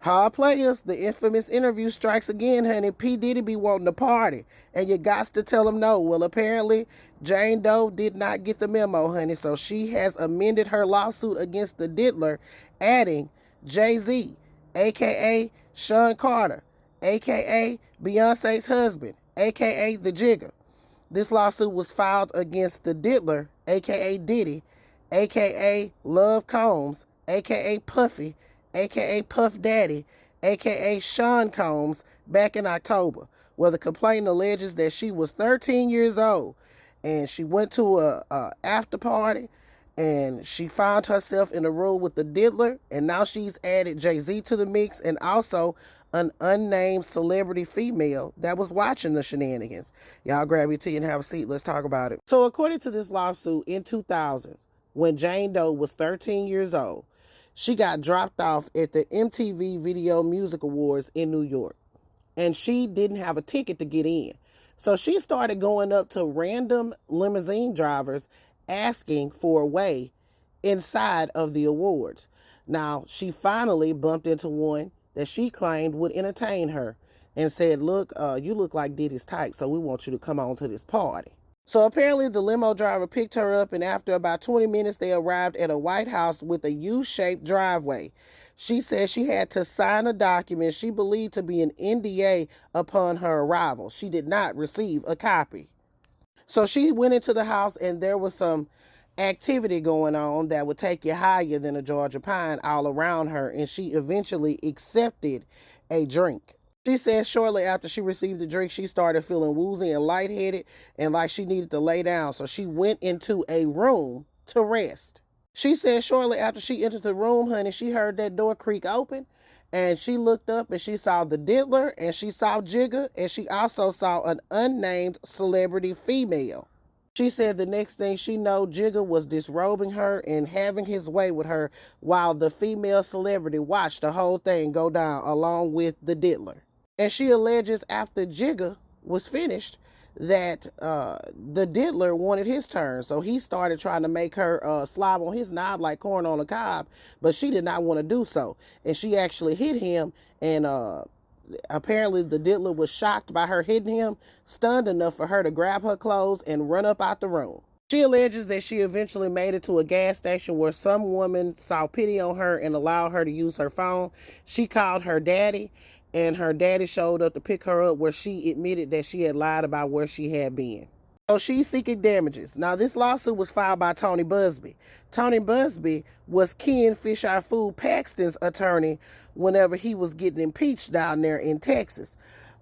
Hard players, the infamous interview strikes again, honey. P. Diddy be wanting to party, and you got to tell him no. Well, apparently, Jane Doe did not get the memo, honey, so she has amended her lawsuit against the diddler, adding Jay-Z, a.k.a. Sean Carter, a.k.a. Beyonce's husband, a.k.a. The Jigger. This lawsuit was filed against the diddler, a.k.a. Diddy, a.k.a. Love Combs, a.k.a. Puffy, a.k.a. Puff Daddy, a.k.a. Sean Combs, back in October, where the complaint alleges that she was 13 years old and she went to a after party and she found herself in a room with the diddler, and now she's added Jay-Z to the mix and also an unnamed celebrity female that was watching the shenanigans. Y'all grab your tea and have a seat. Let's talk about it. So according to this lawsuit, in 2000, when Jane Doe was 13 years old, she got dropped off at the MTV Video Music Awards in New York, and she didn't have a ticket to get in. So she started going up to random limousine drivers asking for a way inside of the awards. Now, she finally bumped into one that she claimed would entertain her and said, look, you look like Diddy's type, so we want you to come on to this party. So apparently the limo driver picked her up, and after about 20 minutes, they arrived at a white house with a U-shaped driveway. She said she had to sign a document she believed to be an NDA upon her arrival. She did not receive a copy. So she went into the house, and there was some activity going on that would take you higher than a Georgia pine all around her, and she eventually accepted a drink. She said shortly after she received the drink, she started feeling woozy and lightheaded and like she needed to lay down. So she went into a room to rest. She said shortly after she entered the room, honey, she heard that door creak open, and she looked up and she saw the diddler and she saw Jigga, and she also saw an unnamed celebrity female. She said the next thing she knew, Jigga was disrobing her and having his way with her while the female celebrity watched the whole thing go down along with the diddler. And she alleges after Jigga was finished that the diddler wanted his turn. So he started trying to make her slob on his knob like corn on a cob, but she did not want to do so. And she actually hit him, and apparently the diddler was shocked by her hitting him, stunned enough for her to grab her clothes and run up out the room. She alleges that she eventually made it to a gas station where some woman saw pity on her and allowed her to use her phone. She called her daddy, and her daddy showed up to pick her up, where she admitted that she had lied about where she had been. So she's seeking damages. Now, this lawsuit was filed by Tony Buzbee. Tony Buzbee was Ken Fisher-Food Paxton's attorney whenever he was getting impeached down there in Texas.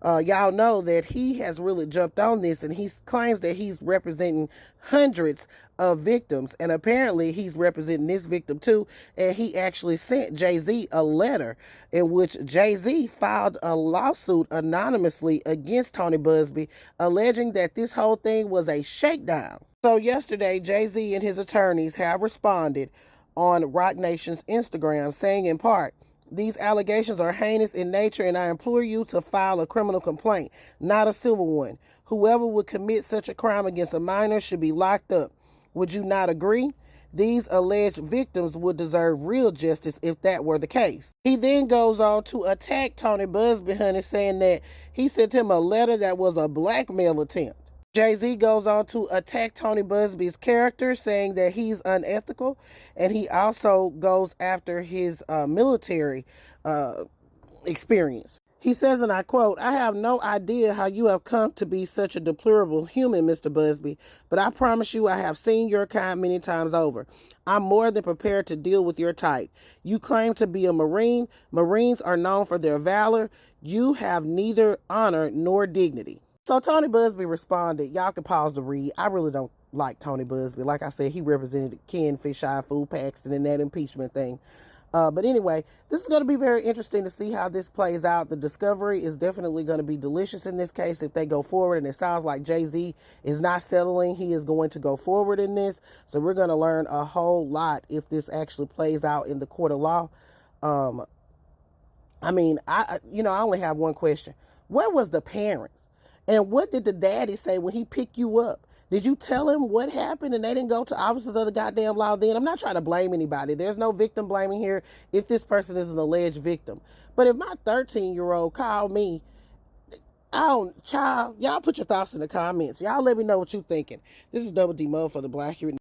Y'all know that he has really jumped on this, and he claims that he's representing hundreds of victims, and apparently he's representing this victim too, and he actually sent Jay-Z a letter in which Jay-Z filed a lawsuit anonymously against Tony Buzbee, alleging that this whole thing was a shakedown. So yesterday, Jay-Z and his attorneys have responded on Roc Nation's Instagram, saying in part, "These allegations are heinous in nature, and I implore you to file a criminal complaint, not a civil one. Whoever would commit such a crime against a minor should be locked up. Would you not agree? These alleged victims would deserve real justice if that were the case." He then goes on to attack Tony Buzbee, honey, saying that he sent him a letter that was a blackmail attempt. Jay-Z goes on to attack Tony Buzbee's character, saying that he's unethical, and he also goes after his military experience. He says, and I quote, "I have no idea how you have come to be such a deplorable human, Mr. Buzbee, but I promise you I have seen your kind many times over. I'm more than prepared to deal with your type. You claim to be a Marine. Marines are known for their valor. You have neither honor nor dignity." So Tony Buzbee responded. Y'all can pause to read. I really don't like Tony Buzbee. Like I said, he represented Ken Fisher-Food Paxton in that impeachment thing. But anyway, this is going to be very interesting to see how this plays out. The discovery is definitely going to be delicious in this case if they go forward. And it sounds like Jay-Z is not settling. He is going to go forward in this. So we're going to learn a whole lot if this actually plays out in the court of law. I only have one question. Where was the parents? And what did the daddy say when he picked you up? Did you tell him what happened and they didn't go to officers of the goddamn law then? I'm not trying to blame anybody. There's no victim blaming here if this person is an alleged victim. But if my 13-year-old called me, child, y'all put your thoughts in the comments. Y'all let me know what you thinking. This is Double D Mo for the Black Human.